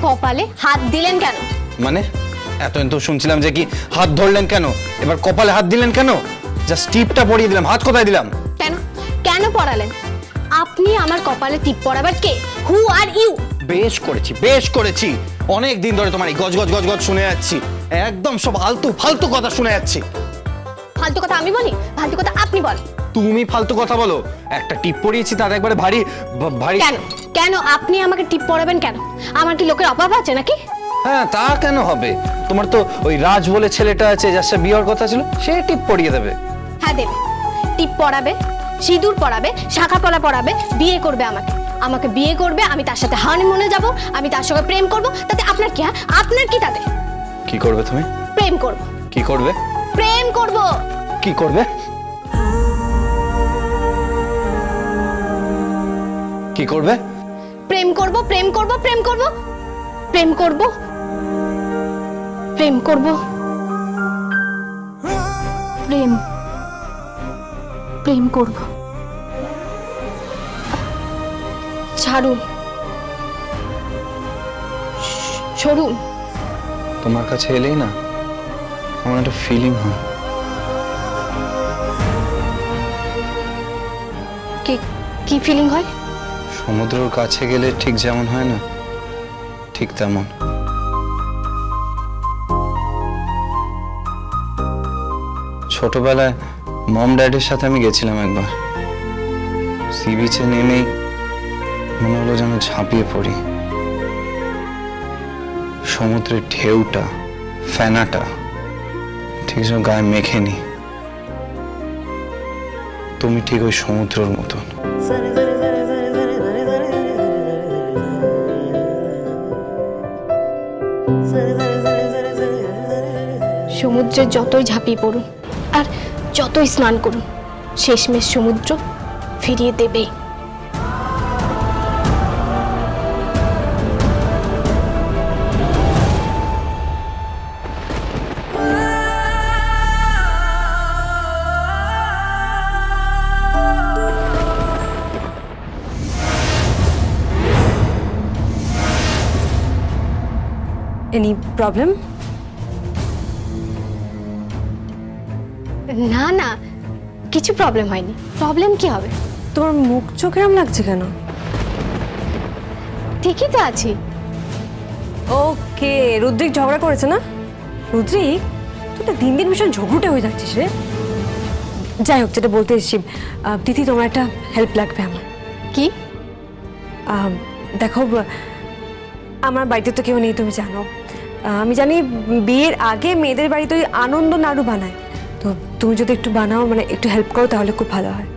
কপালে হাত দিলেন কেন? মানে এতদিন তো শুনছিলাম যে কি হাত ধরলেন কেন, এবার কপালে হাত দিলেন কেন? জাস্ট টিপটা পরিয়ে দিলাম, হাত কোথায় দিলাম? কেন কেন পড়ালেন? আপনি আমার কপালে টিপ পরাবার কে? হু আর ইউ? বেশ করেছি, অনেক দিন ধরে তোমার এই গজ গজ গজ গজ শুনে যাচ্ছি, একদম সব আলতু ফালতু কথা শুনে যাচ্ছি। ফালতু কথা আমি বলি? ফালতু কথা আপনি বল। তুমি ফালতু কথা বলো? একটা টিপ পরিয়েছি তার একবারে ভারী ভারী। কেন কেন আপনি আমাকে টিপ পরাবেন কেন? আমার কি লোকের অভাব আছে নাকি? হ্যাঁ তা কেন হবে, তোমার তো ওই রাজ বলে ছেলেটা আছে যার সাথে বিয়ের কথা ছিল, সে টিপ পরিয়ে দেবে। হ্যাঁ দেবে, টিপ পরাবে, সিঁদুর পরাবে, শাখা পলা পরাবে, বিয়ে করবে আমাকে। আমাকে বিয়ে করবে, আমি তার সাথে হানিমুনে যাব, আমি তার সঙ্গে প্রেম করব, তাতে আপনার কি? হ্যাঁ আপনার কি তাতে? কি করবে তুমি? প্রেম করব। কি করবে? প্রেম করব। কি করবে? কি করবে? প্রেম করব, প্রেম করব, প্রেম করব, প্রেম করব, প্রেম করব, প্রেম প্রেম করব। ছাড়ুন, সরুন। তোমার কাছে এলেই না আমার একটা ফিলিং হয়। কি ফিলিং হয়? সমুদ্রের কাছে গেলে ঠিক যেমন হয় না, ঠিক তেমন। ছোটবেলায় মম ড্যাডির সাথে আমি গেছিলাম একবার, সি বিচে নেমেই মনে হলো যেন ঝাঁপিয়ে পড়ি। সমুদ্রের ঢেউটা, ফেনাটা ঠিক যেন গায়ে মেখে নি। তুমি ঠিক ওই সমুদ্রের মতন। সমুদ্রে যতই ঝাঁপিয়ে পড়ুন আর যতই স্নান করুন, শেষমেশ সমুদ্র ফিরিয়ে দেবে। Any problem? না না, কিছু প্রবলেম হয়নি। প্রবলেম কি হবে? তোমার মুখ চোখ এরম লাগছে কেন? ঠিকই তো আছি। ওকে, রুদ্রিক ঝগড়া করেছে না? রুদ্রিক, তুই তো দিন দিন ভীষণ ঝগড়ুটে হয়ে যাচ্ছিস রে। যাই হোক, যেটা বলতে এসেছি, দিদি তোমার একটা হেল্প লাগবে আমার। কি? দেখো, আমার বাড়িতে তো কেউ নেই, তুমি জানো। আমি জানি বিয়ের আগে মেয়েদের বাড়িতে ওই আনন্দ নাড়ু বানায়, তো তুমি যদি একটু বানাও, মানে একটু হেল্প করো, তাহলে খুব ভালো হয়।